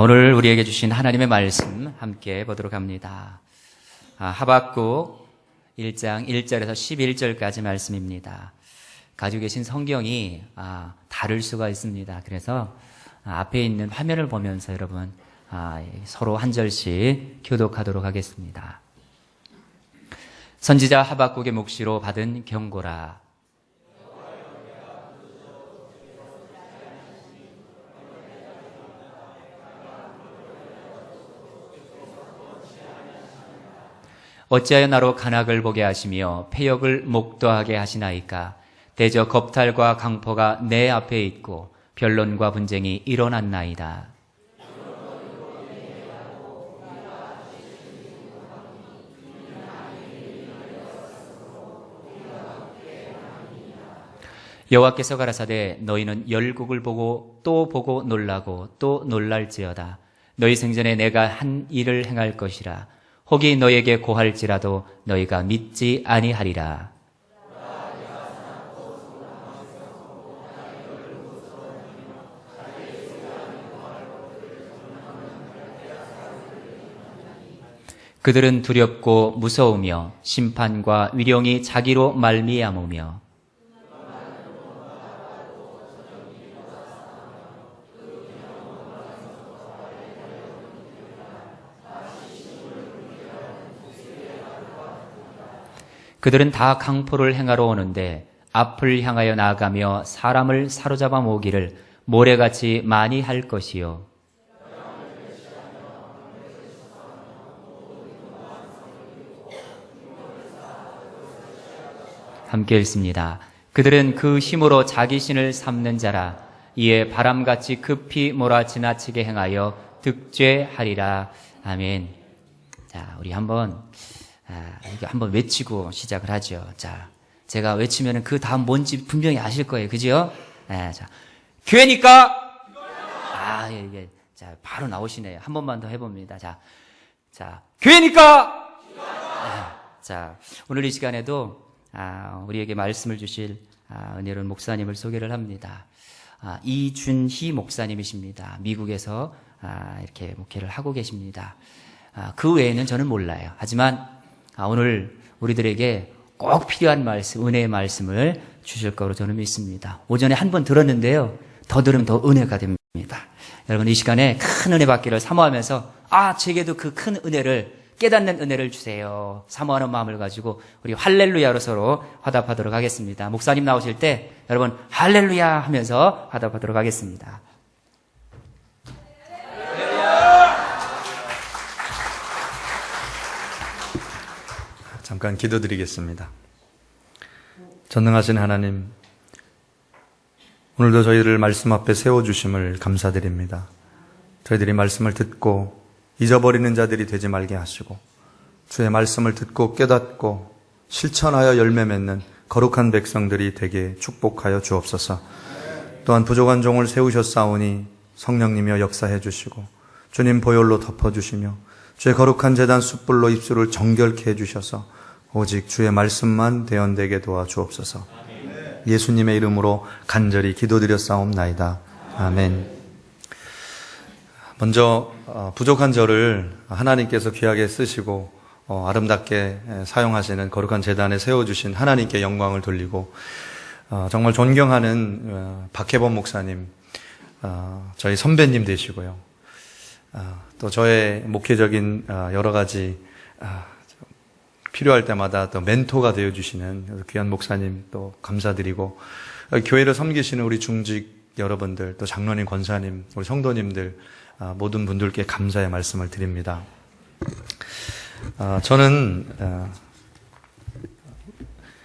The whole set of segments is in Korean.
오늘 우리에게 주신 하나님의 말씀 함께 보도록 합니다. 하박국 1장 1절에서 11절까지 말씀입니다. 가지고 계신 성경이 다를 수가 있습니다. 그래서 앞에 있는 화면을 보면서 여러분 서로 한 절씩 교독하도록 하겠습니다. 선지자 하박국의 묵시로 받은 경고라. 어찌하여 나로 간악을 보게 하시며 패역을 목도하게 하시나이까. 대저 겁탈과 강포가 내 앞에 있고 변론과 분쟁이 일어났나이다. 여호와께서 가라사대 너희는 열국을 보고 또 보고 놀라고 또 놀랄지어다. 너희 생전에 내가 한 일을 행할 것이라. 혹이 너희에게 고할지라도 너희가 믿지 아니하리라. 그들은 두렵고 무서우며 심판과 위령이 자기로 말미암으며 그들은 다 강포를 행하러 오는데 앞을 향하여 나아가며 사람을 사로잡아 모으기를 모래같이 많이 할 것이요. 함께 읽습니다. 그들은 그 힘으로 자기 신을 삼는 자라. 이에 바람같이 급히 몰아 지나치게 행하여 득죄하리라. 아멘. 자, 우리 한번 외치고 시작을 하죠. 자, 제가 외치면 그 다음 뭔지 분명히 아실 거예요. 그죠? 자, 교회니까! 예. 자, 바로 나오시네요. 한 번만 더 해봅니다. 자, 교회니까! 자, 오늘 이 시간에도, 우리에게 말씀을 주실, 은혜로운 목사님을 소개를 합니다. 이준희 목사님이십니다. 미국에서, 이렇게 목회를 하고 계십니다. 그 외에는 저는 몰라요. 하지만, 오늘 우리들에게 꼭 필요한 말씀, 은혜의 말씀을 주실 거로 저는 믿습니다. 오전에 한 번 들었는데요. 더 들으면 더 은혜가 됩니다. 여러분 이 시간에 큰 은혜 받기를 사모하면서 제게도 그 큰 은혜를 깨닫는 은혜를 주세요. 사모하는 마음을 가지고 우리 할렐루야로 서로 화답하도록 하겠습니다. 목사님 나오실 때 여러분 할렐루야 하면서 화답하도록 하겠습니다. 잠깐 기도드리겠습니다. 전능하신 하나님, 오늘도 저희를 말씀 앞에 세워주심을 감사드립니다. 저희들이 말씀을 듣고 잊어버리는 자들이 되지 말게 하시고 주의 말씀을 듣고 깨닫고 실천하여 열매 맺는 거룩한 백성들이 되게 축복하여 주옵소서. 또한 부족한 종을 세우셨사오니 성령님이여 역사해 주시고 주님 보혈로 덮어주시며 주의 거룩한 제단 숯불로 입술을 정결케 해주셔서 오직 주의 말씀만 대언되게 도와주옵소서. 예수님의 이름으로 간절히 기도드렸사옵나이다. 아멘. 먼저 부족한 저를 하나님께서 귀하게 쓰시고 아름답게 사용하시는 거룩한 제단에 세워주신 하나님께 영광을 돌리고 정말 존경하는 박혜범 목사님, 저희 선배님 되시고요. 또 저의 목회적인 여러 가지 필요할 때마다 또 멘토가 되어주시는 귀한 목사님 또 감사드리고, 교회를 섬기시는 우리 중직 여러분들, 또 장로님, 권사님, 우리 성도님들 모든 분들께 감사의 말씀을 드립니다. 저는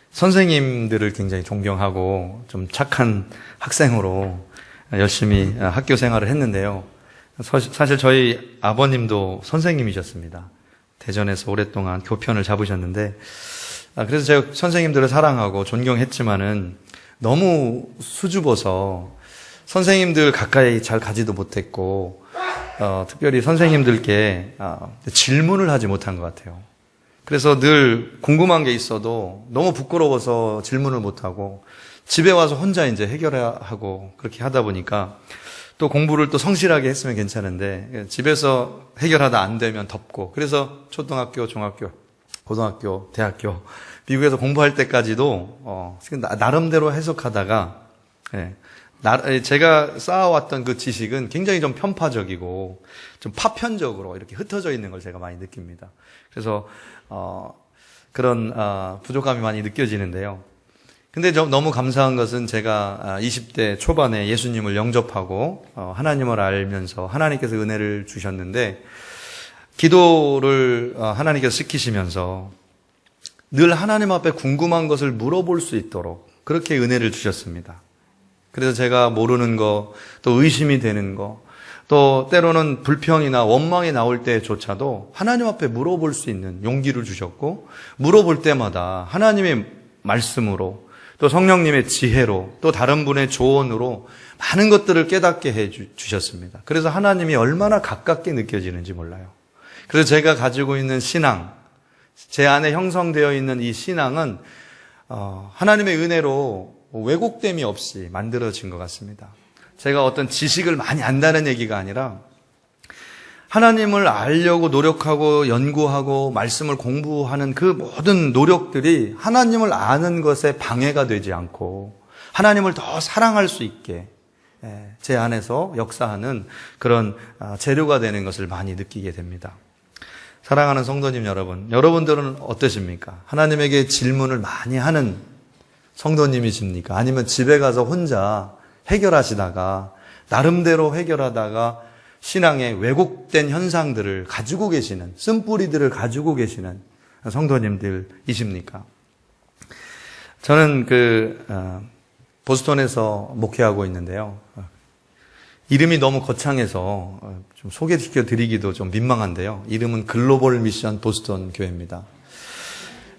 선생님들을 굉장히 존경하고 좀 착한 학생으로 열심히 학교 생활을 했는데요. 사실 저희 아버님도 선생님이셨습니다. 대전에서 오랫동안 교편을 잡으셨는데, 그래서 제가 선생님들을 사랑하고 존경했지만은 너무 수줍어서 선생님들 가까이 잘 가지도 못했고, 특별히 선생님들께 질문을 하지 못한 것 같아요. 그래서 늘 궁금한 게 있어도 너무 부끄러워서 질문을 못하고 집에 와서 혼자 이제 해결하고 그렇게 하다 보니까 또 공부를 또 성실하게 했으면 괜찮은데 집에서 해결하다 안 되면 덮고, 그래서 초등학교, 중학교, 고등학교, 대학교 미국에서 공부할 때까지도 나름대로 해석하다가 제가 쌓아왔던 그 지식은 굉장히 좀 편파적이고 좀 파편적으로 이렇게 흩어져 있는 걸 제가 많이 느낍니다. 그래서 그런 부족함이 많이 느껴지는데요. 근데 너무 감사한 것은 제가 20대 초반에 예수님을 영접하고 하나님을 알면서 하나님께서 은혜를 주셨는데, 기도를 하나님께서 시키시면서 늘 하나님 앞에 궁금한 것을 물어볼 수 있도록 그렇게 은혜를 주셨습니다. 그래서 제가 모르는 거, 또 의심이 되는 거, 또 때로는 불평이나 원망이 나올 때조차도 하나님 앞에 물어볼 수 있는 용기를 주셨고, 물어볼 때마다 하나님의 말씀으로, 또 성령님의 지혜로, 또 다른 분의 조언으로 많은 것들을 깨닫게 해 주셨습니다. 그래서 하나님이 얼마나 가깝게 느껴지는지 몰라요. 그래서 제가 가지고 있는 신앙, 제 안에 형성되어 있는 이 신앙은 하나님의 은혜로 왜곡됨이 없이 만들어진 것 같습니다. 제가 어떤 지식을 많이 안다는 얘기가 아니라 하나님을 알려고 노력하고 연구하고 말씀을 공부하는 그 모든 노력들이 하나님을 아는 것에 방해가 되지 않고 하나님을 더 사랑할 수 있게 제 안에서 역사하는 그런 재료가 되는 것을 많이 느끼게 됩니다. 사랑하는 성도님 여러분, 여러분들은 어떠십니까? 하나님에게 질문을 많이 하는 성도님이십니까? 아니면 집에 가서 혼자 해결하시다가 나름대로 해결하다가 신앙의 왜곡된 현상들을 가지고 계시는, 쓴뿌리들을 가지고 계시는 성도님들이십니까? 저는 보스턴에서 목회하고 있는데요. 이름이 너무 거창해서 좀 소개시켜 드리기도 좀 민망한데요. 이름은 글로벌 미션 보스턴 교회입니다.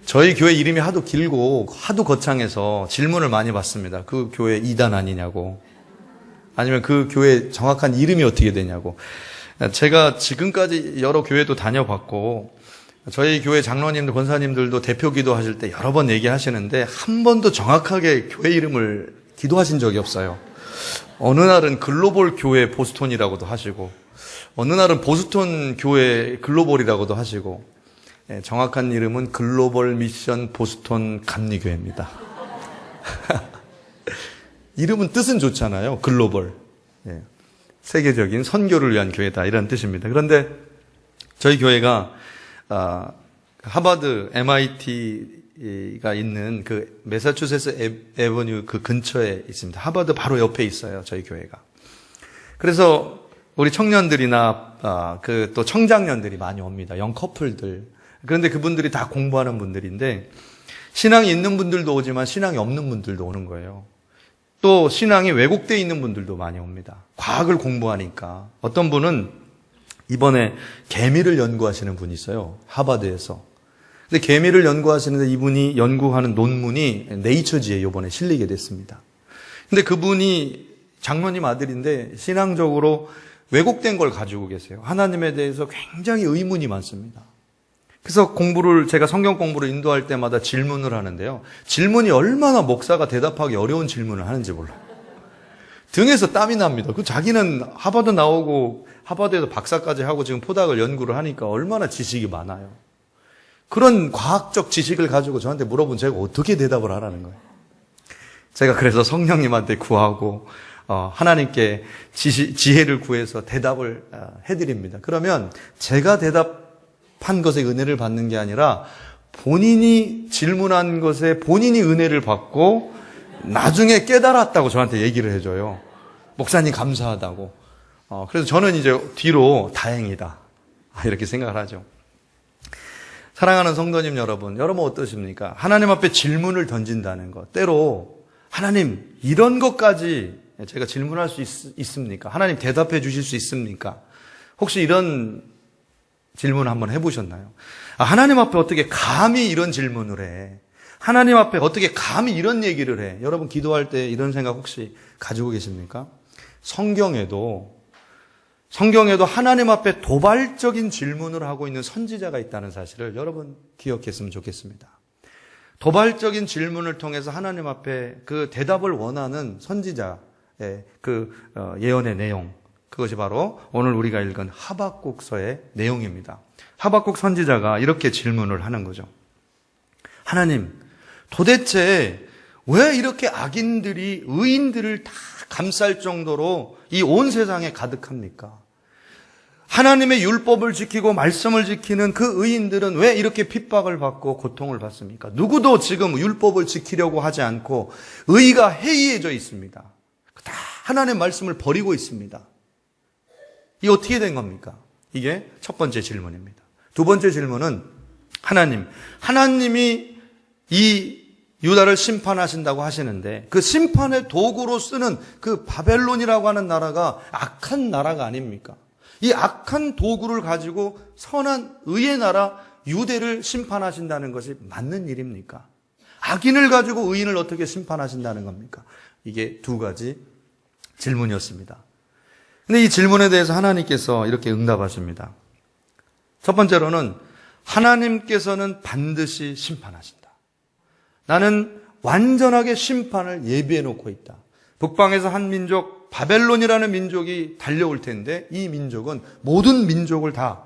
저희 교회 이름이 하도 길고 하도 거창해서 질문을 많이 받습니다. 그 교회 이단 아니냐고, 아니면 그 교회 정확한 이름이 어떻게 되냐고. 제가 지금까지 여러 교회도 다녀봤고 저희 교회 장로님들, 권사님들도 대표 기도하실 때 여러 번 얘기하시는데 한 번도 정확하게 교회 이름을 기도하신 적이 없어요. 어느 날은 글로벌 교회 보스턴이라고도 하시고, 어느 날은 보스턴 교회 글로벌이라고도 하시고, 정확한 이름은 글로벌 미션 보스턴 감리교회입니다. 이름은 뜻은 좋잖아요. 글로벌. 세계적인 선교를 위한 교회다, 이런 뜻입니다. 그런데 저희 교회가 하버드, MIT가 있는 그 매사추세츠 에버뉴 그 근처에 있습니다. 하버드 바로 옆에 있어요, 저희 교회가. 그래서 우리 청년들이나 또 청장년들이 많이 옵니다. 영 커플들. 그런데 그분들이 다 공부하는 분들인데 신앙이 있는 분들도 오지만 신앙이 없는 분들도 오는 거예요. 또 신앙이 왜곡되어 있는 분들도 많이 옵니다. 과학을 공부하니까. 어떤 분은 이번에 개미를 연구하시는 분이 있어요, 하버드에서. 근데 개미를 연구하시는데 이분이 연구하는 논문이 네이처지에 이번에 실리게 됐습니다. 근데 그분이 장로님 아들인데 신앙적으로 왜곡된 걸 가지고 계세요. 하나님에 대해서 굉장히 의문이 많습니다. 그래서 제가 성경 공부를 인도할 때마다 질문을 하는데요. 질문이 얼마나 목사가 대답하기 어려운 질문을 하는지 몰라요. 등에서 땀이 납니다. 자기는 하버드 나오고 하버드에서 박사까지 하고 지금 포닥을 연구를 하니까 얼마나 지식이 많아요. 그런 과학적 지식을 가지고 저한테 물어본 제가 어떻게 대답을 하라는 거예요. 제가 그래서 성령님한테 구하고 하나님께 지혜를 구해서 대답을 해드립니다. 그러면 제가 대답한 것에 은혜를 받는 게 아니라 본인이 질문한 것에 본인이 은혜를 받고 나중에 깨달았다고 저한테 얘기를 해줘요. 목사님 감사하다고. 그래서 저는 이제 뒤로 다행이다, 이렇게 생각을 하죠. 사랑하는 성도님 여러분 어떠십니까? 하나님 앞에 질문을 던진다는 것, 때로 하나님 이런 것까지 제가 질문할 수 있습니까? 하나님 대답해 주실 수 있습니까? 혹시 이런 질문 한번 해보셨나요? 하나님 앞에 어떻게 감히 이런 질문을 해? 하나님 앞에 어떻게 감히 이런 얘기를 해? 여러분 기도할 때 이런 생각 혹시 가지고 계십니까? 성경에도 하나님 앞에 도발적인 질문을 하고 있는 선지자가 있다는 사실을 여러분 기억했으면 좋겠습니다. 도발적인 질문을 통해서 하나님 앞에 그 대답을 원하는 선지자의 그 예언의 내용, 그것이 바로 오늘 우리가 읽은 하박국서의 내용입니다. 하박국 선지자가 이렇게 질문을 하는 거죠. 하나님, 도대체 왜 이렇게 악인들이 의인들을 다 감쌀 정도로 이 온 세상에 가득합니까? 하나님의 율법을 지키고 말씀을 지키는 그 의인들은 왜 이렇게 핍박을 받고 고통을 받습니까? 누구도 지금 율법을 지키려고 하지 않고 의가 해이해져 있습니다. 다 하나님의 말씀을 버리고 있습니다. 이게 어떻게 된 겁니까? 이게 첫 번째 질문입니다. 두 번째 질문은 하나님이 이 유다를 심판하신다고 하시는데 그 심판의 도구로 쓰는 그 바벨론이라고 하는 나라가 악한 나라가 아닙니까? 이 악한 도구를 가지고 선한 의의 나라 유대를 심판하신다는 것이 맞는 일입니까? 악인을 가지고 의인을 어떻게 심판하신다는 겁니까? 이게 두 가지 질문이었습니다. 근데 이 질문에 대해서 하나님께서 이렇게 응답하십니다. 첫 번째로는 하나님께서는 반드시 심판하신다. 나는 완전하게 심판을 예비해 놓고 있다. 북방에서 한 민족, 바벨론이라는 민족이 달려올 텐데 이 민족은 모든 민족을 다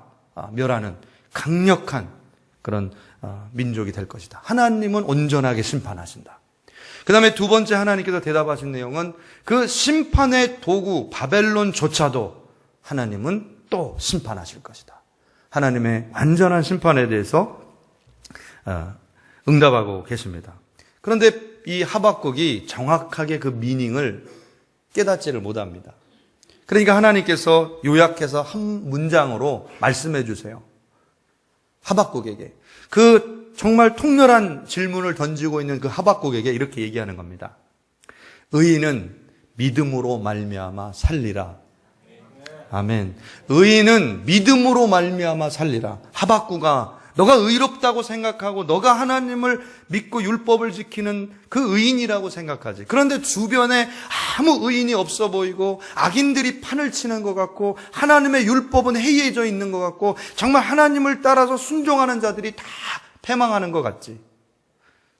멸하는 강력한 그런 민족이 될 것이다. 하나님은 온전하게 심판하신다. 그 다음에 두 번째 하나님께서 대답하신 내용은 그 심판의 도구 바벨론조차도 하나님은 또 심판하실 것이다. 하나님의 완전한 심판에 대해서 응답하고 계십니다. 그런데 이 하박국이 정확하게 그 미닝을 깨닫지를 못합니다. 그러니까 하나님께서 요약해서 한 문장으로 말씀해 주세요. 하박국에게. 그 정말 통렬한 질문을 던지고 있는 그 하박국에게 이렇게 얘기하는 겁니다. 의인은 믿음으로 말미암아 살리라. 아멘. 의인은 믿음으로 말미암아 살리라. 하박국아, 너가 의롭다고 생각하고 너가 하나님을 믿고 율법을 지키는 그 의인이라고 생각하지. 그런데 주변에 아무 의인이 없어 보이고 악인들이 판을 치는 것 같고 하나님의 율법은 해이해져 있는 것 같고 정말 하나님을 따라서 순종하는 자들이 다 패망하는 것 같지.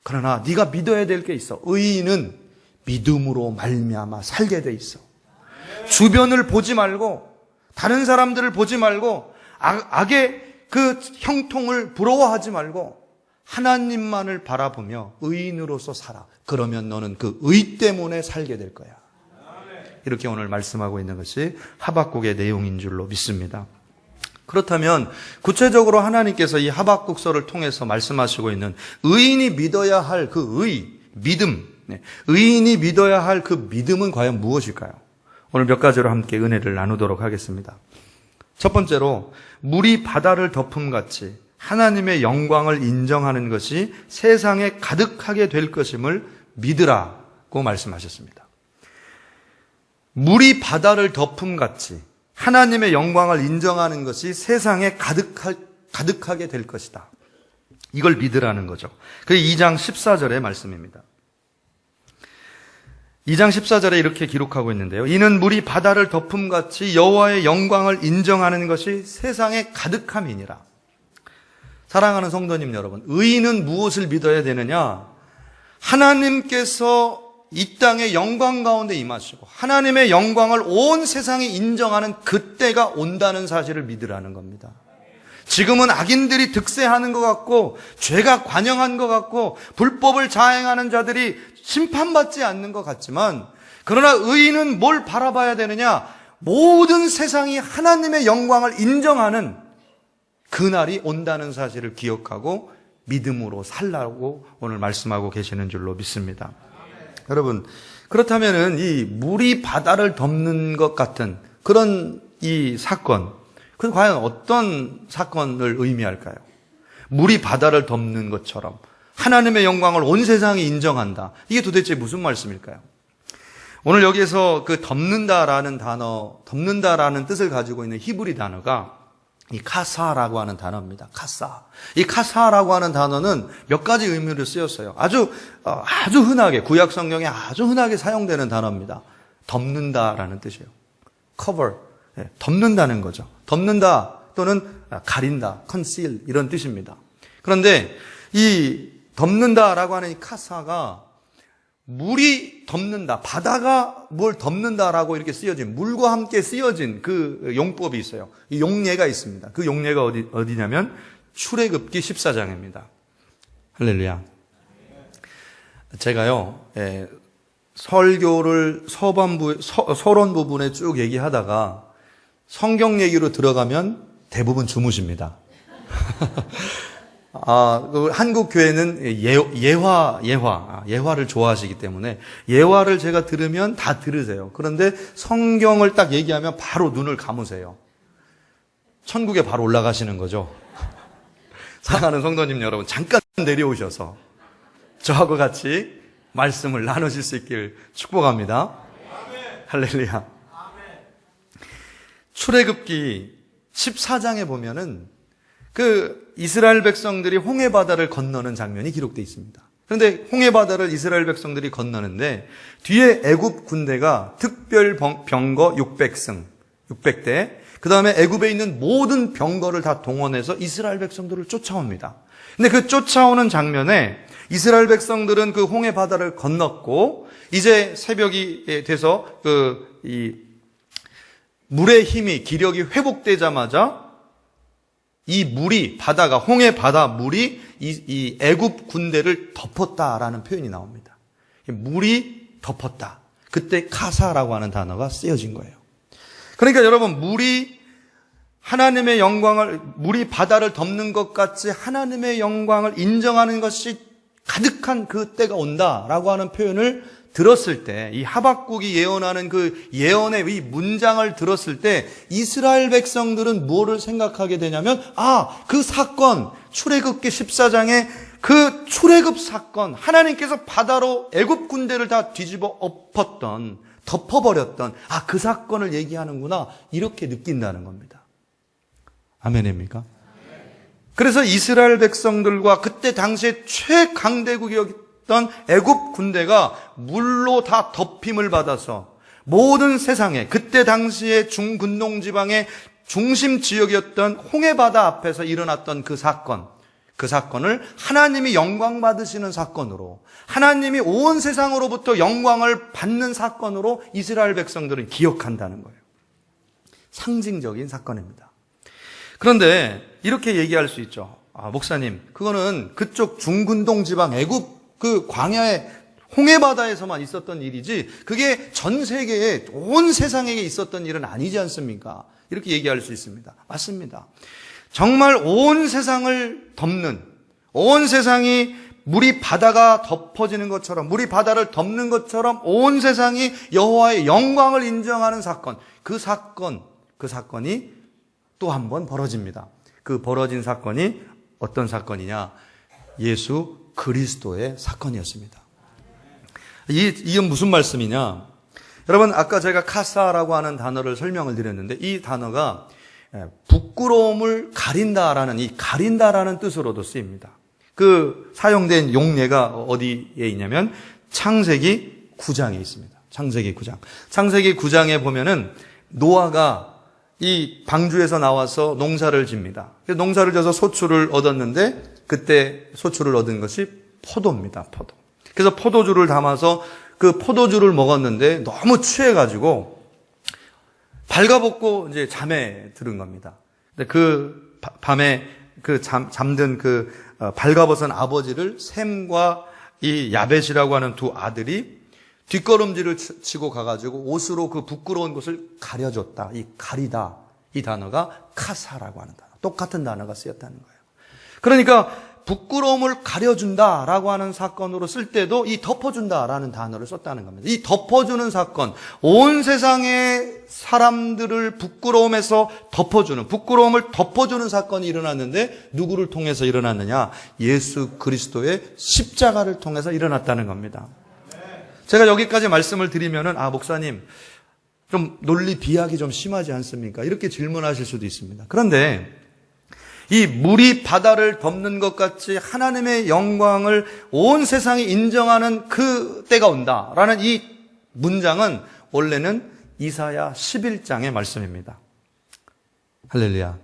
그러나 네가 믿어야 될 게 있어. 의인은 믿음으로 말미암아 살게 돼 있어. 주변을 보지 말고 다른 사람들을 보지 말고 악의 그 형통을 부러워하지 말고 하나님만을 바라보며 의인으로서 살아. 그러면 너는 그 의 때문에 살게 될 거야. 이렇게 오늘 말씀하고 있는 것이 하박국의 내용인 줄로 믿습니다. 그렇다면 구체적으로 하나님께서 이 하박국서를 통해서 말씀하시고 있는 의인이 믿어야 할 그 믿음, 의인이 믿어야 할 그 믿음은 과연 무엇일까요? 오늘 몇 가지로 함께 은혜를 나누도록 하겠습니다. 첫 번째로 물이 바다를 덮음같이 하나님의 영광을 인정하는 것이 세상에 가득하게 될 것임을 믿으라고 말씀하셨습니다. 물이 바다를 덮음같이 하나님의 영광을 인정하는 것이 세상에 가득하게 될 것이다. 이걸 믿으라는 거죠. 그게 2장 14절의 말씀입니다. 2장 14절에 이렇게 기록하고 있는데요. 이는 물이 바다를 덮음같이 여호와의 영광을 인정하는 것이 세상에 가득함이니라. 사랑하는 성도님 여러분, 의인은 무엇을 믿어야 되느냐? 하나님께서 이 땅의 영광 가운데 임하시고 하나님의 영광을 온 세상에 인정하는 그때가 온다는 사실을 믿으라는 겁니다. 지금은 악인들이 득세하는 것 같고 죄가 관영한 것 같고 불법을 자행하는 자들이 심판받지 않는 것 같지만 그러나 의인은 뭘 바라봐야 되느냐? 모든 세상이 하나님의 영광을 인정하는 그날이 온다는 사실을 기억하고 믿음으로 살라고 오늘 말씀하고 계시는 줄로 믿습니다. 여러분, 그렇다면은 이 물이 바다를 덮는 것 같은 그런 이 사건, 그 과연 어떤 사건을 의미할까요? 물이 바다를 덮는 것처럼 하나님의 영광을 온 세상이 인정한다. 이게 도대체 무슨 말씀일까요? 오늘 여기에서 그 덮는다라는 단어, 덮는다라는 뜻을 가지고 있는 히브리 단어가 이 카사라고 하는 단어입니다. 카사. 이 카사라고 하는 단어는 몇 가지 의미로 쓰였어요. 아주 흔하게, 구약 성경에 아주 흔하게 사용되는 단어입니다. 덮는다라는 뜻이에요. cover. 네, 덮는다는 거죠. 덮는다 또는 가린다, conceal 이런 뜻입니다. 그런데 이 덮는다라고 하는 이 카사가 물이 덮는다, 바다가 뭘 덮는다라고 이렇게 쓰여진, 물과 함께 쓰여진 그 용법이 있어요. 이 용례가 있습니다. 그 용례가 어디냐면 출애굽기 14장입니다. 할렐루야. 제가요, 설교를 서론 부분에 쭉 얘기하다가 성경 얘기로 들어가면 대부분 주무십니다. 한국 교회는 예화를 좋아하시기 때문에 예화를 제가 들으면 다 들으세요. 그런데 성경을 딱 얘기하면 바로 눈을 감으세요. 천국에 바로 올라가시는 거죠. 사랑하는 성도님 여러분, 잠깐 내려오셔서 저하고 같이 말씀을 나누실 수 있길 축복합니다. 할렐루야. 출애굽기 14장에 보면은 그 이스라엘 백성들이 홍해 바다를 건너는 장면이 기록되어 있습니다. 그런데 홍해 바다를 이스라엘 백성들이 건너는데 뒤에 애굽 군대가 특별 병거 600대, 그 다음에 애굽에 있는 모든 병거를 다 동원해서 이스라엘 백성들을 쫓아옵니다. 근데 그 쫓아오는 장면에 이스라엘 백성들은 그 홍해 바다를 건넜고 이제 새벽이 돼서 이 물의 힘이 기력이 회복되자마자 이 물이 바다가 홍해 바다 물이 이 애굽 군대를 덮었다라는 표현이 나옵니다. 물이 덮었다. 그때 카사라고 하는 단어가 쓰여진 거예요. 그러니까 여러분, 물이 바다를 덮는 것 같이 하나님의 영광을 인정하는 것이 가득한 그 때가 온다라고 하는 표현을 들었을 때, 이 하박국이 예언하는 그 예언의 이 문장을 들었을 때 이스라엘 백성들은 뭐를 생각하게 되냐면, 그 사건, 출애굽기 14장의 그 출애굽 사건, 하나님께서 바다로 애굽 군대를 다 뒤집어 덮어버렸던 그 사건을 얘기하는구나, 이렇게 느낀다는 겁니다. 아멘입니까? 그래서 이스라엘 백성들과 그때 당시에 최강대국이었던 애굽 군대가 물로 다 덮임을 받아서 모든 세상에, 그때 당시에 중근동 지방의 중심 지역이었던 홍해바다 앞에서 일어났던 그 사건을 하나님이 영광 받으시는 사건으로, 하나님이 온 세상으로부터 영광을 받는 사건으로 이스라엘 백성들은 기억한다는 거예요. 상징적인 사건입니다. 그런데 이렇게 얘기할 수 있죠. 목사님, 그거는 그쪽 중근동 지방 애굽 그 광야의 홍해바다에서만 있었던 일이지 그게 전 세계에, 온 세상에게 있었던 일은 아니지 않습니까? 이렇게 얘기할 수 있습니다. 맞습니다. 정말 온 세상을 덮는, 온 세상이 물이 바다가 덮어지는 것처럼, 물이 바다를 덮는 것처럼 온 세상이 여호와의 영광을 인정하는 사건, 그 사건이 또 한 번 벌어집니다. 그 벌어진 사건이 어떤 사건이냐? 예수 그리스도의 사건이었습니다. 이건 무슨 말씀이냐? 여러분, 아까 제가 카사라고 하는 단어를 설명을 드렸는데, 이 단어가 부끄러움을 가린다라는, 이 가린다라는 뜻으로도 쓰입니다. 그 사용된 용례가 어디에 있냐면 창세기 9장에 있습니다. 창세기 9장. 창세기 9장에 보면은 노아가 이 방주에서 나와서 농사를 집니다. 농사를 져서 소출을 얻었는데 그때 소출을 얻은 것이 포도입니다. 포도. 그래서 포도주를 담아서 그 포도주를 먹었는데 너무 취해가지고 발가벗고 이제 잠에 들은 겁니다. 근데 그 밤에 그 잠든 그 발가벗은 아버지를 셈과 이 야벳이라고 하는 두 아들이 뒷걸음질을 치고 가가지고 옷으로 그 부끄러운 것을 가려줬다. 이 가리다. 이 단어가 카사라고 하는 단어. 똑같은 단어가 쓰였다는 거예요. 그러니까 부끄러움을 가려준다라고 하는 사건으로 쓸 때도 이 덮어준다라는 단어를 썼다는 겁니다. 이 덮어주는 사건, 온 세상의 사람들을 부끄러움에서 부끄러움을 덮어주는 사건이 일어났는데 누구를 통해서 일어났느냐? 예수 그리스도의 십자가를 통해서 일어났다는 겁니다. 제가 여기까지 말씀을 드리면은, 목사님, 좀 논리 비약이 좀 심하지 않습니까? 이렇게 질문하실 수도 있습니다. 그런데 이 물이 바다를 덮는 것 같이 하나님의 영광을 온 세상이 인정하는 그 때가 온다라는 이 문장은 원래는 이사야 11장의 말씀입니다. 할렐루야.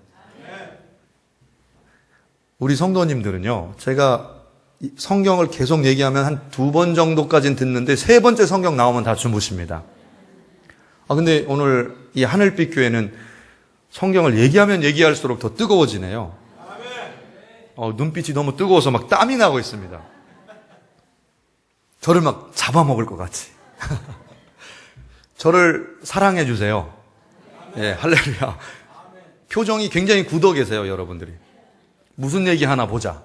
우리 성도님들은요, 제가 이 성경을 계속 얘기하면 한 2번 정도까지는 듣는데 3번째 성경 나오면 다 주무십니다. 근데 오늘 이 하늘빛 교회는 성경을 얘기하면 얘기할수록 더 뜨거워지네요. 눈빛이 너무 뜨거워서 막 땀이 나고 있습니다. 저를 막 잡아먹을 것 같이. 저를 사랑해 주세요. 예, 할렐루야. 표정이 굉장히 굳어 계세요, 여러분들이. 무슨 얘기 하나 보자.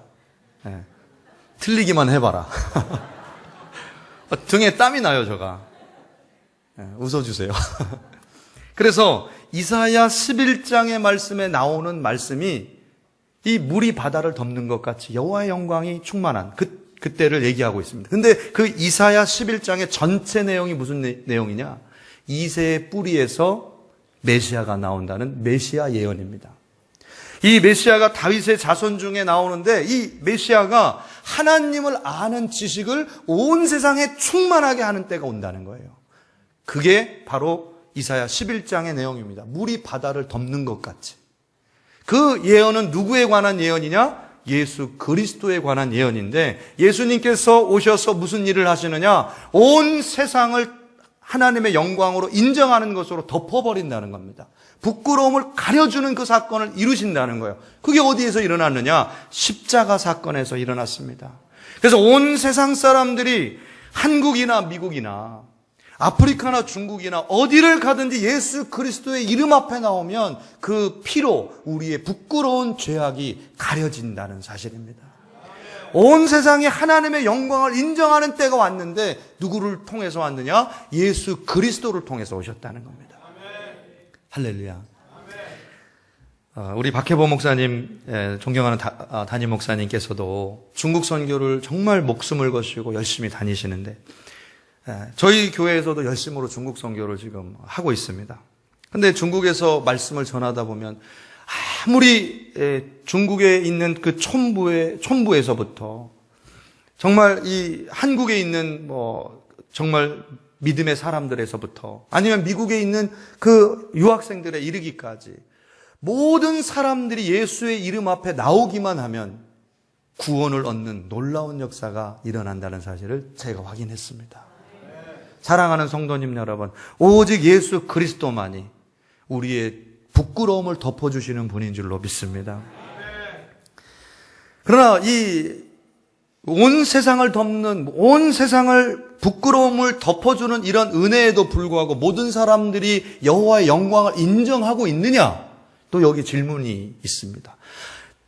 예, 틀리기만 해봐라. 등에 땀이 나요, 저가. 예, 웃어주세요. 그래서 이사야 11장의 말씀에 나오는 말씀이 이 물이 바다를 덮는 것 같이 여호와의 영광이 충만한 그때를 얘기하고 있습니다. 근데 그 이사야 11장의 전체 내용이 무슨 내용이냐? 이새의 뿌리에서 메시아가 나온다는 메시아 예언입니다. 이 메시아가 다윗의 자손 중에 나오는데 이 메시아가 하나님을 아는 지식을 온 세상에 충만하게 하는 때가 온다는 거예요. 그게 바로 이사야 11장의 내용입니다. 물이 바다를 덮는 것 같이. 그 예언은 누구에 관한 예언이냐? 예수 그리스도에 관한 예언인데 예수님께서 오셔서 무슨 일을 하시느냐? 온 세상을 하나님의 영광으로 인정하는 것으로 덮어버린다는 겁니다. 부끄러움을 가려주는 그 사건을 이루신다는 거예요. 그게 어디에서 일어났느냐? 십자가 사건에서 일어났습니다. 그래서 온 세상 사람들이 한국이나 미국이나 아프리카나 중국이나 어디를 가든지 예수 그리스도의 이름 앞에 나오면 그 피로 우리의 부끄러운 죄악이 가려진다는 사실입니다. 온 세상이 하나님의 영광을 인정하는 때가 왔는데 누구를 통해서 왔느냐? 예수 그리스도를 통해서 오셨다는 겁니다. 할렐루야. 우리 박혜보 목사님, 존경하는 담임 목사님께서도 중국 선교를 정말 목숨을 거시고 열심히 다니시는데 저희 교회에서도 열심으로 중국 선교를 지금 하고 있습니다. 근데 중국에서 말씀을 전하다 보면 아무리 중국에 있는 그 촌부에서부터 정말 이 한국에 있는 정말 믿음의 사람들에서부터 아니면 미국에 있는 그 유학생들에 이르기까지 모든 사람들이 예수의 이름 앞에 나오기만 하면 구원을 얻는 놀라운 역사가 일어난다는 사실을 제가 확인했습니다. 사랑하는 성도님 여러분, 오직 예수 그리스도만이 우리의 부끄러움을 덮어주시는 분인 줄로 믿습니다. 그러나 이 온 세상을 덮는, 온 세상을 부끄러움을 덮어주는 이런 은혜에도 불구하고 모든 사람들이 여호와의 영광을 인정하고 있느냐? 또 여기 질문이 있습니다.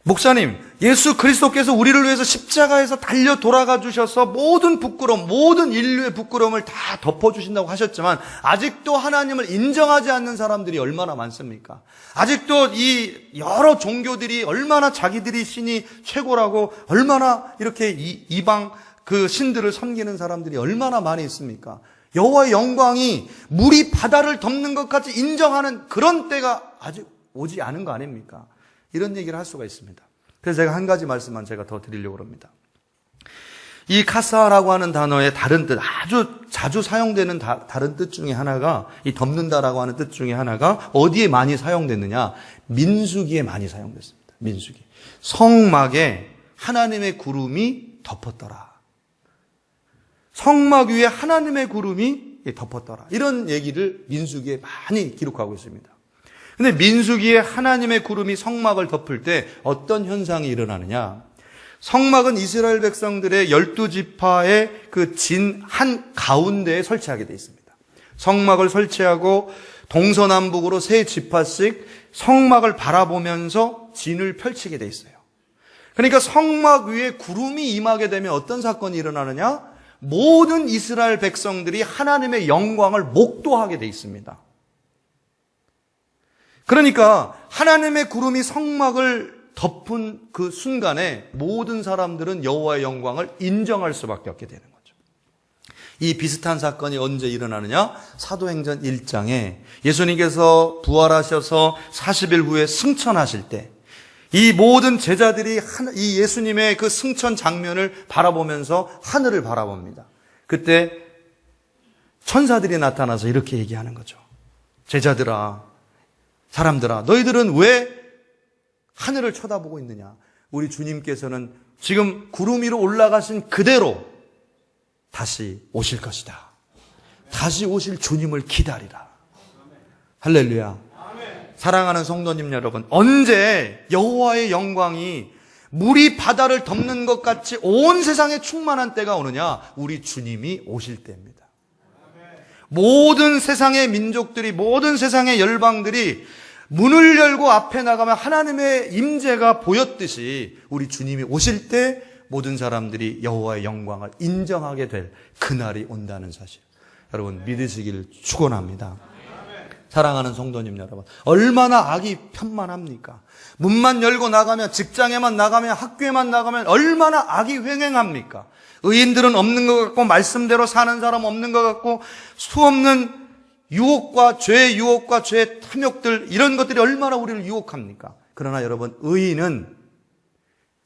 목사님, 예수 그리스도께서 우리를 위해서 십자가에서 달려 돌아가 주셔서 모든 부끄러움, 모든 인류의 부끄러움을 다 덮어주신다고 하셨지만 아직도 하나님을 인정하지 않는 사람들이 얼마나 많습니까? 아직도 이 여러 종교들이 얼마나 자기들이 신이 최고라고 얼마나 이렇게 이방 그 신들을 섬기는 사람들이 얼마나 많이 있습니까? 여호와의 영광이 물이 바다를 덮는 것 같이 인정하는 그런 때가 아직 오지 않은 거 아닙니까? 이런 얘기를 할 수가 있습니다. 그래서 제가 한 가지 말씀만 제가 더 드리려고 합니다. 이 카사라고 하는 단어의 다른 뜻, 아주 자주 사용되는 다른 뜻 중에 하나가, 이 덮는다라고 하는 뜻 중에 하나가 어디에 많이 사용됐느냐? 민수기에 많이 사용됐습니다. 민수기. 성막에 하나님의 구름이 덮었더라. 성막 위에 하나님의 구름이 덮었더라. 이런 얘기를 민수기에 많이 기록하고 있습니다. 근데 민수기에 하나님의 구름이 성막을 덮을 때 어떤 현상이 일어나느냐? 성막은 이스라엘 백성들의 12지파의 그 진 한 가운데에 설치하게 되어 있습니다. 성막을 설치하고 동서남북으로 3지파씩 성막을 바라보면서 진을 펼치게 되어 있어요. 그러니까 성막 위에 구름이 임하게 되면 어떤 사건이 일어나느냐? 모든 이스라엘 백성들이 하나님의 영광을 목도하게 되어 있습니다. 그러니까 하나님의 구름이 성막을 덮은 그 순간에 모든 사람들은 여호와의 영광을 인정할 수밖에 없게 되는 거죠. 이 비슷한 사건이 언제 일어나느냐? 사도행전 1장에 예수님께서 부활하셔서 40일 후에 승천하실 때 이 모든 제자들이 이 예수님의 그 승천 장면을 바라보면서 하늘을 바라봅니다. 그때 천사들이 나타나서 이렇게 얘기하는 거죠. 제자들아, 사람들아, 너희들은 왜 하늘을 쳐다보고 있느냐? 우리 주님께서는 지금 구름 위로 올라가신 그대로 다시 오실 것이다. 다시 오실 주님을 기다리라. 할렐루야. 사랑하는 성도님 여러분, 언제 여호와의 영광이 물이 바다를 덮는 것 같이 온 세상에 충만한 때가 오느냐? 우리 주님이 오실 때입니다. 모든 세상의 민족들이, 모든 세상의 열방들이 문을 열고 앞에 나가면 하나님의 임재가 보였듯이 우리 주님이 오실 때 모든 사람들이 여호와의 영광을 인정하게 될 그날이 온다는 사실, 여러분 믿으시길 축원합니다. 사랑하는 성도님 여러분, 얼마나 악이 편만합니까? 문만 열고 나가면, 직장에만 나가면, 학교에만 나가면 얼마나 악이 횡행합니까? 의인들은 없는 것 같고, 말씀대로 사는 사람 없는 것 같고, 수없는 유혹과 죄의 탐욕들, 이런 것들이 얼마나 우리를 유혹합니까? 그러나 여러분, 의인은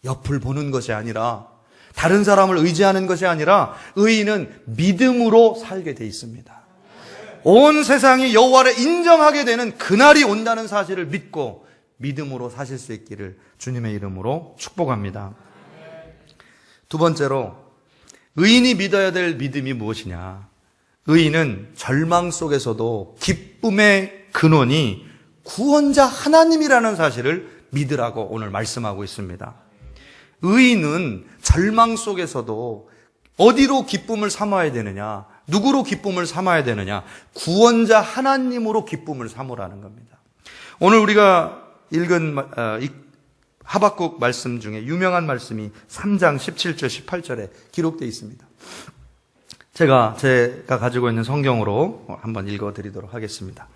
옆을 보는 것이 아니라, 다른 사람을 의지하는 것이 아니라, 의인은 믿음으로 살게 돼 있습니다. 온 세상이 여호와를 인정하게 되는 그날이 온다는 사실을 믿고 믿음으로 사실 수 있기를 주님의 이름으로 축복합니다. 두 번째로, 의인이 믿어야 될 믿음이 무엇이냐? 의인은 절망 속에서도 기쁨의 근원이 구원자 하나님이라는 사실을 믿으라고 오늘 말씀하고 있습니다. 의인은 절망 속에서도 어디로 기쁨을 삼아야 되느냐? 누구로 기쁨을 삼아야 되느냐? 구원자 하나님으로 기쁨을 삼으라는 겁니다. 오늘 우리가 읽은 하박국 말씀 중에 유명한 말씀이 3장 17절 18절에 기록되어 있습니다. 제가 가지고 있는 성경으로 한번 읽어드리도록 하겠습니다.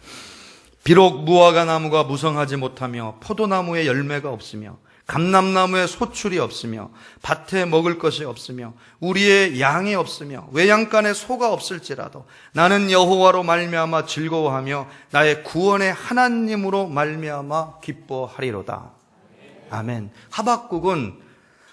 비록 무화과 나무가 무성하지 못하며 포도나무에 열매가 없으며 감람나무에 소출이 없으며 밭에 먹을 것이 없으며 우리의 양이 없으며 외양간에 소가 없을지라도 나는 여호와로 말미암아 즐거워하며 나의 구원의 하나님으로 말미암아 기뻐하리로다. 아멘. 하박국은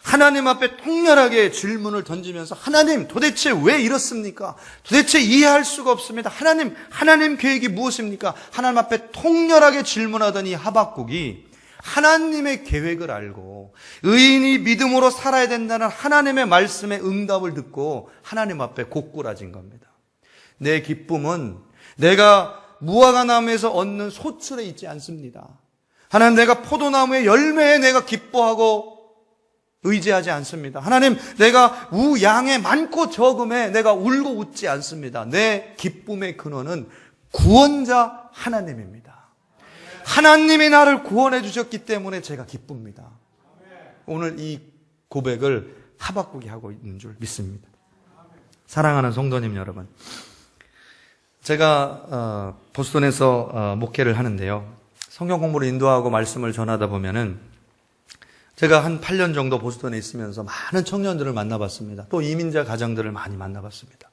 하나님 앞에 통렬하게 질문을 던지면서, 하나님 도대체 왜 이렇습니까? 도대체 이해할 수가 없습니다. 하나님 계획이 무엇입니까? 하나님 앞에 통렬하게 질문하던 이 하박국이 하나님의 계획을 알고 의인이 믿음으로 살아야 된다는 하나님의 말씀의 응답을 듣고 하나님 앞에 고꾸라진 겁니다. 내 기쁨은 내가 무화과 나무에서 얻는 소출에 있지 않습니다. 하나님, 내가 포도나무의 열매에 내가 기뻐하고 의지하지 않습니다. 하나님, 내가 우양의 많고 적음에 내가 울고 웃지 않습니다. 내 기쁨의 근원은 구원자 하나님입니다. 하나님이 나를 구원해 주셨기 때문에 제가 기쁩니다. 오늘 이 고백을 하박국이 하고 있는 줄 믿습니다. 사랑하는 성도님 여러분, 제가 보스턴에서 목회를 하는데요, 성경 공부를 인도하고 말씀을 전하다 보면은 제가 한 8년 정도 보스턴에 있으면서 많은 청년들을 만나봤습니다. 또 이민자 가정들을 많이 만나봤습니다.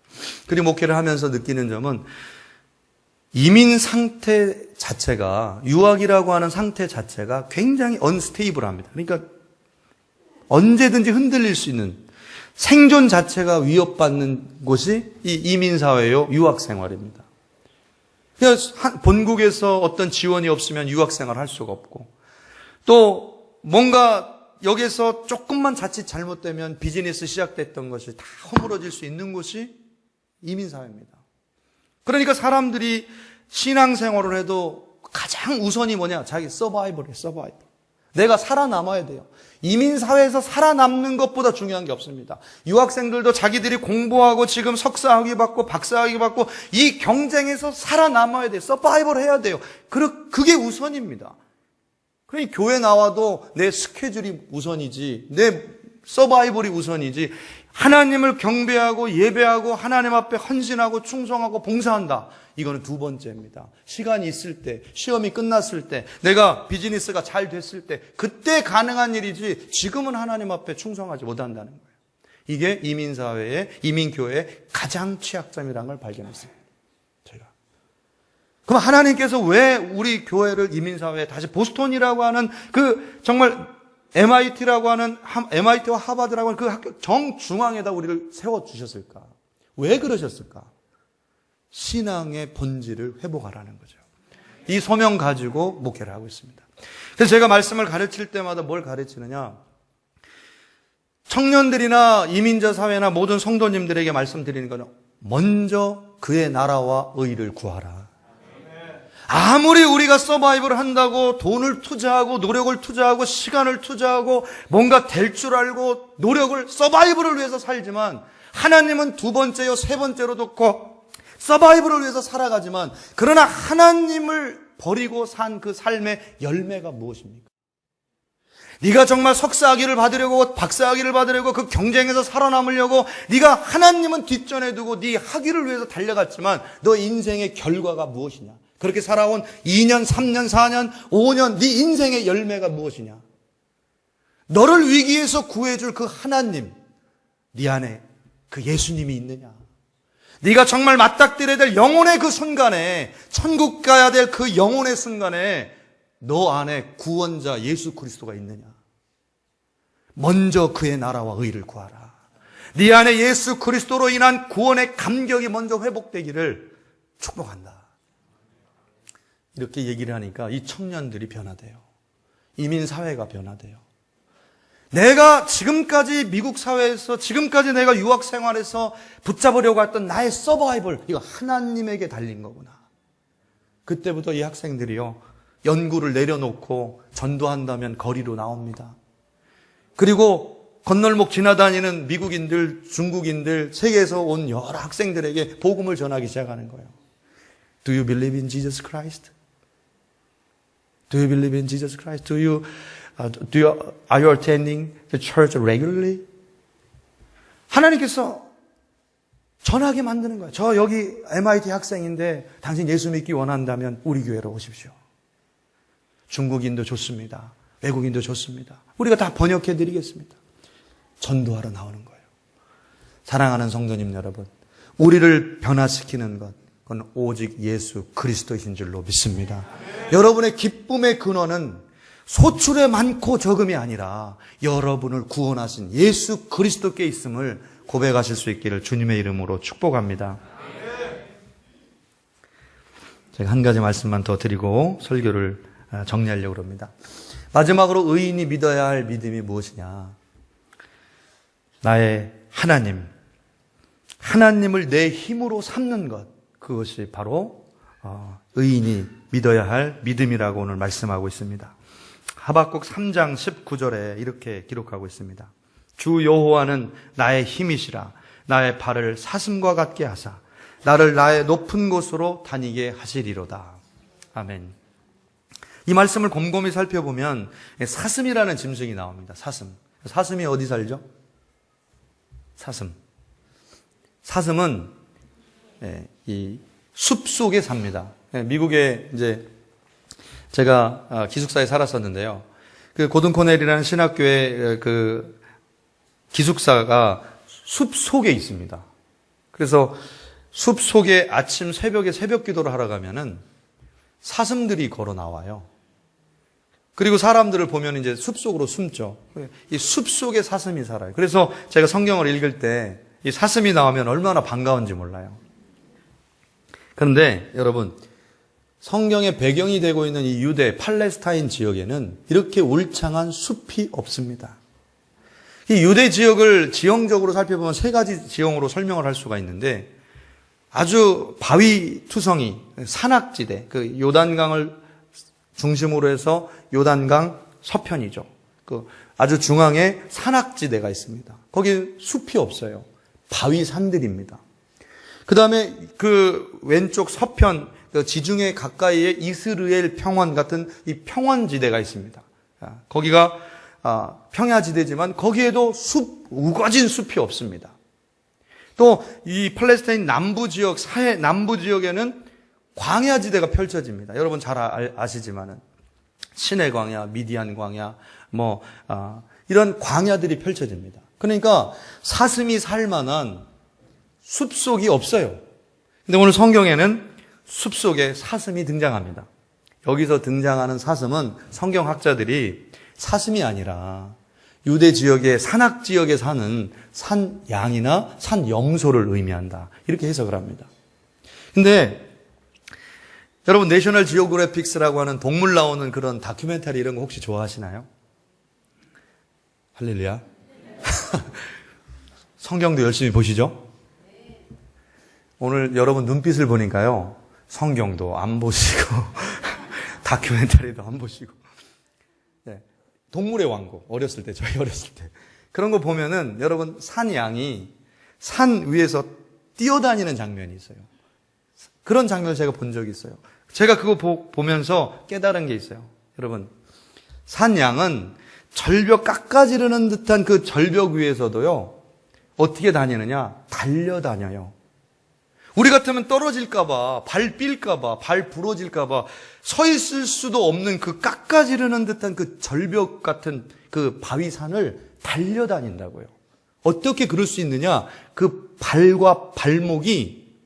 그리고 목회를 하면서 느끼는 점은, 이민 상태 자체가, 유학이라고 하는 상태 자체가 굉장히 언스테이블합니다. 그러니까 언제든지 흔들릴 수 있는, 생존 자체가 위협받는 곳이 이 이민사회요, 유학생활입니다. 그러니까 본국에서 어떤 지원이 없으면 유학생활을 할 수가 없고, 또 뭔가 여기서 조금만 자칫 잘못되면 비즈니스 시작됐던 것이 다 허물어질 수 있는 곳이 이민사회입니다. 그러니까 사람들이 신앙생활을 해도 가장 우선이 뭐냐? 자기 서바이벌이에요, 서바이벌. 내가 살아남아야 돼요. 이민사회에서 살아남는 것보다 중요한 게 없습니다. 유학생들도 자기들이 공부하고 지금 석사학위 받고 박사학위 받고 이 경쟁에서 살아남아야 돼요. 서바이벌 해야 돼요. 그게 우선입니다. 그러니 교회 나와도 내 스케줄이 우선이지, 내 서바이벌이 우선이지, 하나님을 경배하고 예배하고 하나님 앞에 헌신하고 충성하고 봉사한다, 이거는 두 번째입니다. 시간이 있을 때, 시험이 끝났을 때, 내가 비즈니스가 잘 됐을 때, 그때 가능한 일이지 지금은 하나님 앞에 충성하지 못한다는 거예요. 이게 이민사회의, 이민교회의 가장 취약점이라는 걸 발견했습니다. 제가. 그럼 하나님께서 왜 우리 교회를 이민사회에 다시 보스턴이라고 하는 그 정말 MIT라고 하는, MIT와 하버드라고 하는 그 학교 정중앙에다 우리를 세워주셨을까? 왜 그러셨을까? 신앙의 본질을 회복하라는 거죠. 이 소명 가지고 목회를 하고 있습니다. 그래서 제가 말씀을 가르칠 때마다 뭘 가르치느냐? 청년들이나 이민자 사회나 모든 성도님들에게 말씀드리는 것은 먼저 그의 나라와 의를 구하라. 아무리 우리가 서바이벌을 한다고 돈을 투자하고 노력을 투자하고 시간을 투자하고 뭔가 될 줄 알고 노력을 서바이벌을 위해서 살지만 하나님은 두 번째요 세 번째로 듣고 서바이벌을 위해서 살아가지만 그러나 하나님을 버리고 산 그 삶의 열매가 무엇입니까? 네가 정말 석사학위를 받으려고 박사학위를 받으려고 그 경쟁에서 살아남으려고 네가 하나님은 뒷전에 두고 네 학위를 위해서 달려갔지만 너 인생의 결과가 무엇이냐? 그렇게 살아온 2년, 3년, 4년, 5년 네 인생의 열매가 무엇이냐? 너를 위기에서 구해줄 그 하나님, 네 안에 그 예수님이 있느냐? 네가 정말 맞닥뜨려야 될 영혼의 그 순간에, 천국 가야 될 그 영혼의 순간에 너 안에 구원자 예수 그리스도가 있느냐? 먼저 그의 나라와 의를 구하라. 네 안에 예수 그리스도로 인한 구원의 감격이 먼저 회복되기를 축복한다. 이렇게 얘기를 하니까 이 청년들이 변화돼요. 이민 사회가 변화돼요. 내가 지금까지 미국 사회에서 지금까지 내가 유학 생활에서 붙잡으려고 했던 나의 서바이벌, 이거 하나님에게 달린 거구나. 그때부터 이 학생들이요, 연구를 내려놓고 전도한다면 거리로 나옵니다. 그리고 건널목 지나다니는 미국인들, 중국인들, 세계에서 온 여러 학생들에게 복음을 전하기 시작하는 거예요. Do you believe in Jesus Christ? Do you believe in Jesus Christ? Are you attending the church regularly? 하나님께서 전하게 만드는 거예요. 저 여기 MIT 학생인데 당신 예수 믿기 원한다면 우리 교회로 오십시오. 중국인도 좋습니다. 외국인도 좋습니다. 우리가 다 번역해 드리겠습니다. 전도하러 나오는 거예요. 사랑하는 성도님 여러분, 우리를 변화시키는 것, 그건 오직 예수 그리스도이신 줄로 믿습니다. 여러분의 기쁨의 근원은 소출의 많고 적음이 아니라 여러분을 구원하신 예수 그리스도께 있음을 고백하실 수 있기를 주님의 이름으로 축복합니다. 제가 한 가지 말씀만 더 드리고 설교를 정리하려고 합니다. 마지막으로 의인이 믿어야 할 믿음이 무엇이냐? 나의 하나님을 내 힘으로 삼는 것, 그것이 바로 의인이 믿어야 할 믿음이라고 오늘 말씀하고 있습니다. 하박국 3장 19절에 이렇게 기록하고 있습니다. 주 여호와는 나의 힘이시라. 나의 발을 사슴과 같게 하사 나를 나의 높은 곳으로 다니게 하시리로다. 아멘. 이 말씀을 곰곰이 살펴보면 사슴이라는 짐승이 나옵니다. 사슴이 어디 살죠? 사슴은 이 숲 속에 삽니다. 미국에 이제 제가 기숙사에 살았었는데요. 그 고든 코넬이라는 신학교의 그 기숙사가 숲 속에 있습니다. 그래서 숲 속에 아침 새벽에 새벽 기도를 하러 가면은 사슴들이 걸어 나와요. 그리고 사람들을 보면 이제 숲 속으로 숨죠. 이 숲 속에 사슴이 살아요. 그래서 제가 성경을 읽을 때 이 사슴이 나오면 얼마나 반가운지 몰라요. 그런데 여러분, 성경의 배경이 되고 있는 이 유대, 팔레스타인 지역에는 이렇게 울창한 숲이 없습니다. 이 유대 지역을 지형적으로 살펴보면 세 가지 지형으로 설명을 할 수가 있는데 아주 바위 투성이, 산악지대, 그 요단강을 중심으로 해서 요단강 서편이죠. 그 아주 중앙에 산악지대가 있습니다. 거기 숲이 없어요. 바위 산들입니다. 그 다음에 그 왼쪽 서편, 그 지중해 가까이에 이스라엘 평원 같은 이 평원지대가 있습니다. 거기가 평야지대지만 거기에도 우거진 숲이 없습니다. 또 이 팔레스타인 남부 지역, 사해 남부 지역에는 광야지대가 펼쳐집니다. 여러분 잘 아시지만은 시내 광야, 미디안 광야, 이런 광야들이 펼쳐집니다. 그러니까 사슴이 살 만한 숲속이 없어요. 근데 오늘 성경에는 숲속에 사슴이 등장합니다. 여기서 등장하는 사슴은 성경학자들이 사슴이 아니라 유대 지역의 산악 지역에 사는 산 양이나 산 염소를 의미한다. 이렇게 해석을 합니다. 근데 여러분 내셔널 지오그래픽스라고 하는 동물 나오는 그런 다큐멘터리 이런 거 혹시 좋아하시나요? 할렐루야. 성경도 열심히 보시죠? 오늘 여러분 눈빛을 보니까요, 성경도 안 보시고, 다큐멘터리도 안 보시고, 네. 동물의 왕국, 어렸을 때, 저희 어렸을 때. 그런 거 보면은 여러분 산 양이 산 위에서 뛰어다니는 장면이 있어요. 그런 장면을 제가 본 적이 있어요. 제가 그거 보면서 깨달은 게 있어요. 여러분, 산 양은 절벽 깎아지르는 듯한 그 절벽 위에서도요, 어떻게 다니느냐? 달려다녀요. 우리 같으면 떨어질까봐, 발 삘까봐, 발 부러질까봐 서 있을 수도 없는 그 깎아지르는 듯한 그 절벽 같은 그 바위산을 달려다닌다고요. 어떻게 그럴 수 있느냐? 그 발과 발목이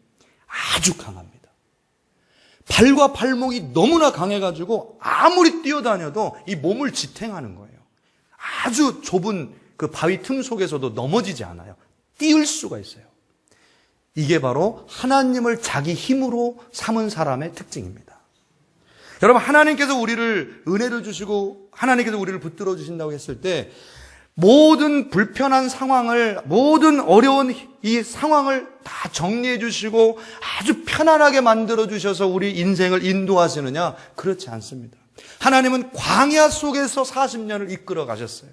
아주 강합니다. 발과 발목이 너무나 강해가지고 아무리 뛰어다녀도 이 몸을 지탱하는 거예요. 아주 좁은 그 바위 틈 속에서도 넘어지지 않아요. 띄울 수가 있어요. 이게 바로 하나님을 자기 힘으로 삼은 사람의 특징입니다. 여러분, 하나님께서 우리를 은혜를 주시고 하나님께서 우리를 붙들어 주신다고 했을 때 모든 불편한 상황을, 모든 어려운 이 상황을 다 정리해 주시고 아주 편안하게 만들어 주셔서 우리 인생을 인도하시느냐? 그렇지 않습니다. 하나님은 광야 속에서 40년을 이끌어 가셨어요.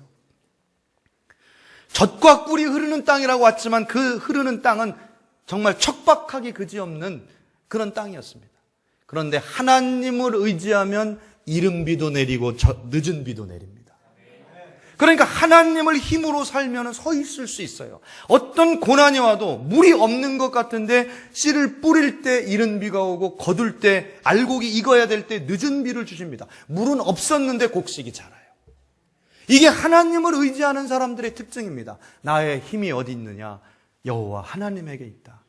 젖과 꿀이 흐르는 땅이라고 왔지만 그 흐르는 땅은 정말 척박하기 그지없는 그런 땅이었습니다. 그런데 하나님을 의지하면 이른 비도 내리고 늦은 비도 내립니다. 그러니까 하나님을 힘으로 살면 서 있을 수 있어요. 어떤 고난이 와도 물이 없는 것 같은데 씨를 뿌릴 때 이른 비가 오고 거둘 때 알곡이 익어야 될 때 늦은 비를 주십니다. 물은 없었는데 곡식이 자라요. 이게 하나님을 의지하는 사람들의 특징입니다. 나의 힘이 어디 있느냐? 여호와 하나님에게 있다.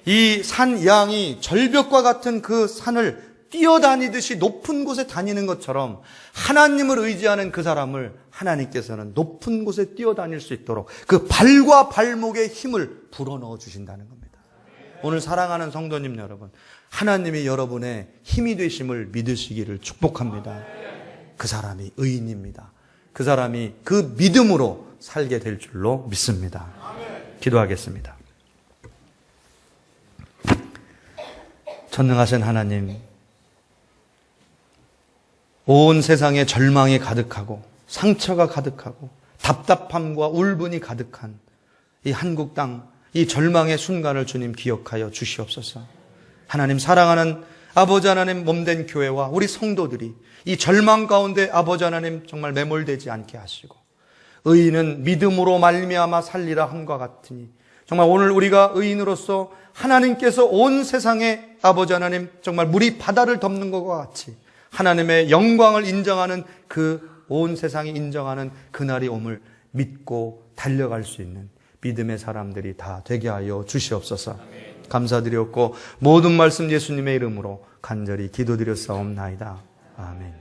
이 산 양이 절벽과 같은 그 산을 뛰어다니듯이 높은 곳에 다니는 것처럼 하나님을 의지하는 그 사람을 하나님께서는 높은 곳에 뛰어다닐 수 있도록 그 발과 발목에 힘을 불어넣어 주신다는 겁니다. 오늘 사랑하는 성도님 여러분, 하나님이 여러분의 힘이 되심을 믿으시기를 축복합니다. 그 사람이 의인입니다. 그 사람이 그 믿음으로 살게 될 줄로 믿습니다. 기도하겠습니다. 전능하신 하나님, 온 세상에 절망이 가득하고 상처가 가득하고 답답함과 울분이 가득한 이 한국 땅, 이 절망의 순간을 주님 기억하여 주시옵소서. 하나님, 사랑하는 아버지 하나님 몸된 교회와 우리 성도들이 이 절망 가운데 아버지 하나님 정말 매몰되지 않게 하시고 의인은 믿음으로 말미암아 살리라 함과 같으니 정말 오늘 우리가 의인으로서 하나님께서 온 세상에 아버지 하나님 정말 물이 바다를 덮는 것과 같이 하나님의 영광을 인정하는 그 온 세상이 인정하는 그날이 오늘 믿고 달려갈 수 있는 믿음의 사람들이 다 되게 하여 주시옵소서. 감사드렸고 모든 말씀 예수님의 이름으로 간절히 기도드렸사옵나이다. 아멘.